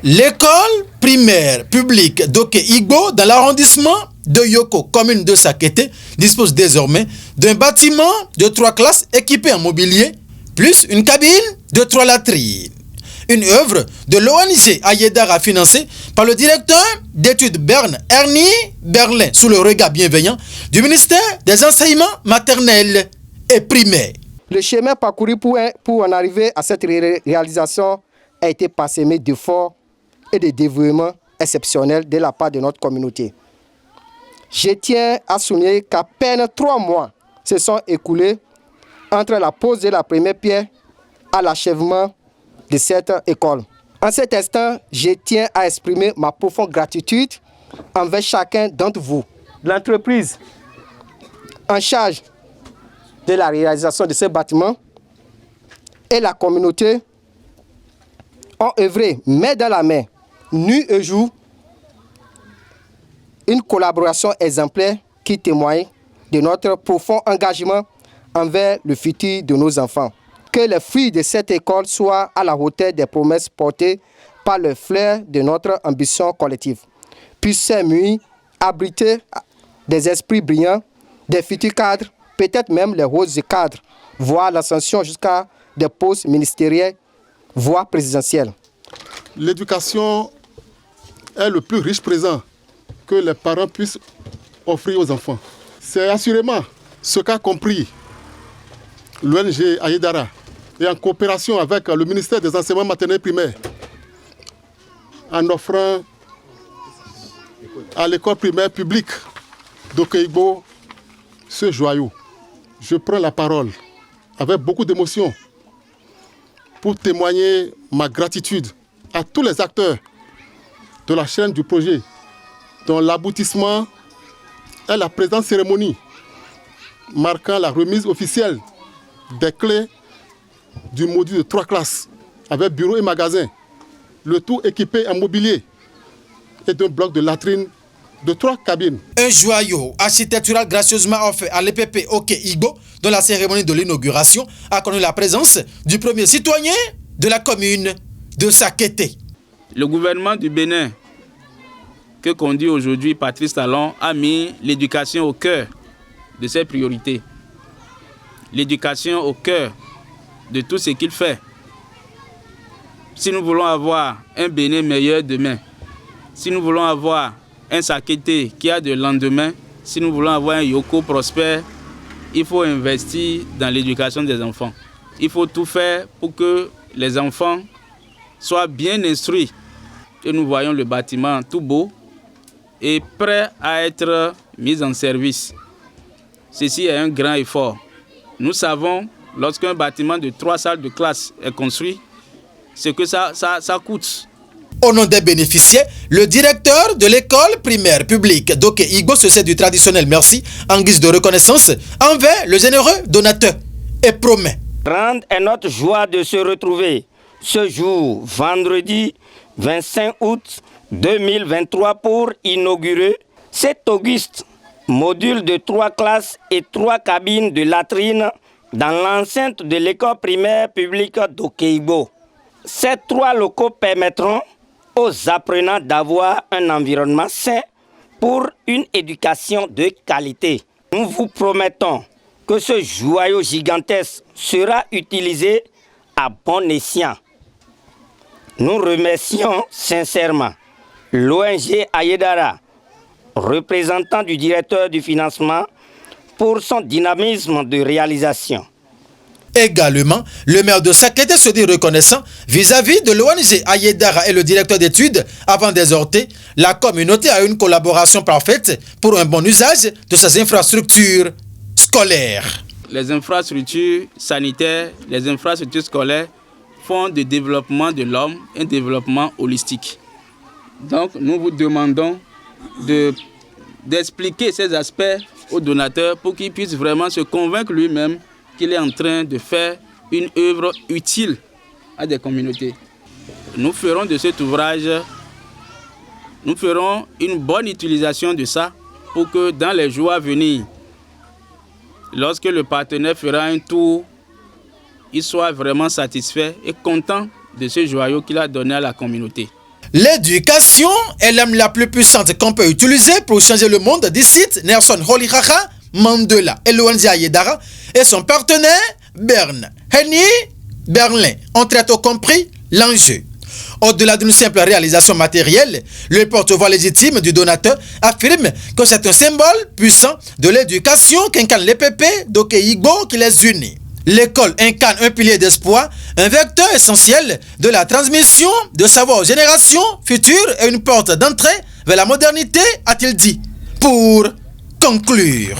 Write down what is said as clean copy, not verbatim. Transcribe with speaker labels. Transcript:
Speaker 1: L'école primaire publique d'Oke Igbo dans l'arrondissement de Yoko, commune de Sakete, dispose désormais d'un bâtiment de 3 classes équipé en mobilier, plus une cabine de 3 latrines. Une œuvre de l'ONG Ayedara financée par le directeur d'études Berne, Ernie Berlin, sous le regard bienveillant du ministère des enseignements maternels et primaires.
Speaker 2: Le chemin parcouru pour en arriver à cette réalisation a été parsemé d'efforts et de dévouement exceptionnels de la part de notre communauté. Je tiens à souligner qu'à peine 3 mois se sont écoulés entre la pose de la première pierre à l'achèvement de cette école. En cet instant, je tiens à exprimer ma profonde gratitude envers chacun d'entre vous. L'entreprise en charge de la réalisation de ce bâtiment et la communauté ont œuvré main dans la main, nuit et jour, une collaboration exemplaire qui témoigne de notre profond engagement envers le futur de nos enfants. Que les fruits de cette école soient à la hauteur des promesses portées par le flair de notre ambition collective. Puissent ces nuits abriter des esprits brillants, des futurs cadres, peut-être même les roses cadres, voire l'ascension jusqu'à des postes ministériels, voire présidentiels.
Speaker 3: L'éducation est le plus riche présent que les parents puissent offrir aux enfants. C'est assurément ce qu'a compris l'ONG Ayedara et en coopération avec le ministère des enseignements maternels et primaires en offrant à l'école primaire publique d'Oke Igbo ce joyau. Je prends la parole avec beaucoup d'émotion pour témoigner ma gratitude à tous les acteurs de la chaîne du projet, dont l'aboutissement est la présente cérémonie marquant la remise officielle des clés du module de 3 classes avec bureau et magasin, le tout équipé en mobilier et d'un bloc de latrines de 3 cabines.
Speaker 1: Un joyau architectural gracieusement offert à l'EPP Oke Igbo dont la cérémonie de l'inauguration a connu la présence du premier citoyen de la commune de Sakete.
Speaker 4: Le gouvernement du Bénin, que conduit aujourd'hui Patrice Talon, a mis l'éducation au cœur de ses priorités. L'éducation au cœur de tout ce qu'il fait. Si nous voulons avoir un Bénin meilleur demain, si nous voulons avoir un Sakete qui a de lendemain, si nous voulons avoir un Yoko prospère, il faut investir dans l'éducation des enfants. Il faut tout faire pour que les enfants soient bien instruits. Et nous voyons le bâtiment tout beau et prêt à être mis en service. Ceci est un grand effort. Nous savons, lorsqu'un bâtiment de 3 salles de classe est construit, ce que ça coûte.
Speaker 1: Au nom des bénéficiaires, le directeur de l'école primaire publique d'Oke Igbo se sert du traditionnel merci en guise de reconnaissance envers le généreux donateur et promet.
Speaker 5: Grande est notre joie de se retrouver ce jour, vendredi 25 août 2023, pour inaugurer cet auguste module de 3 classes et 3 cabines de latrines dans l'enceinte de l'école primaire publique d'Oke Igbo. Ces 3 locaux permettront aux apprenants d'avoir un environnement sain pour une éducation de qualité. Nous vous promettons que ce joyau gigantesque sera utilisé à bon escient. Nous remercions sincèrement l'ONG Ayedara, représentant du directeur du financement, pour son dynamisme de réalisation.
Speaker 1: Également, le maire de Sakete se dit reconnaissant vis-à-vis de l'ONG Ayedara et le directeur d'études avant d'exhorter la communauté à une collaboration parfaite pour un bon usage de ses infrastructures scolaires.
Speaker 4: Les infrastructures sanitaires, les infrastructures scolaires font du développement de l'homme un développement holistique. Donc nous vous demandons d'expliquer ces aspects aux donateurs pour qu'ils puissent vraiment se convaincre lui-même qu'il est en train de faire une œuvre utile à des communautés. Nous ferons de cet ouvrage, nous ferons une bonne utilisation de ça pour que dans les jours à venir, lorsque le partenaire fera un tour, il soit vraiment satisfait et content de ce joyau qu'il a donné à la communauté.
Speaker 1: L'éducation est l'arme la plus puissante qu'on peut utiliser pour changer le monde, dit Nelson Rolihlahla Mandela et Lwandzi Ayédara et son partenaire Bern Henny Berlin ont très tôt compris l'enjeu. Au-delà d'une simple réalisation matérielle, le porte-voix légitime du donateur affirme que c'est un symbole puissant de l'éducation qu'incarne l'EPP d'Ok Igbo qui les unit. L'école incarne un pilier d'espoir, un vecteur essentiel de la transmission de savoir aux générations futures et une porte d'entrée vers la modernité, a-t-il dit. Pour conclure,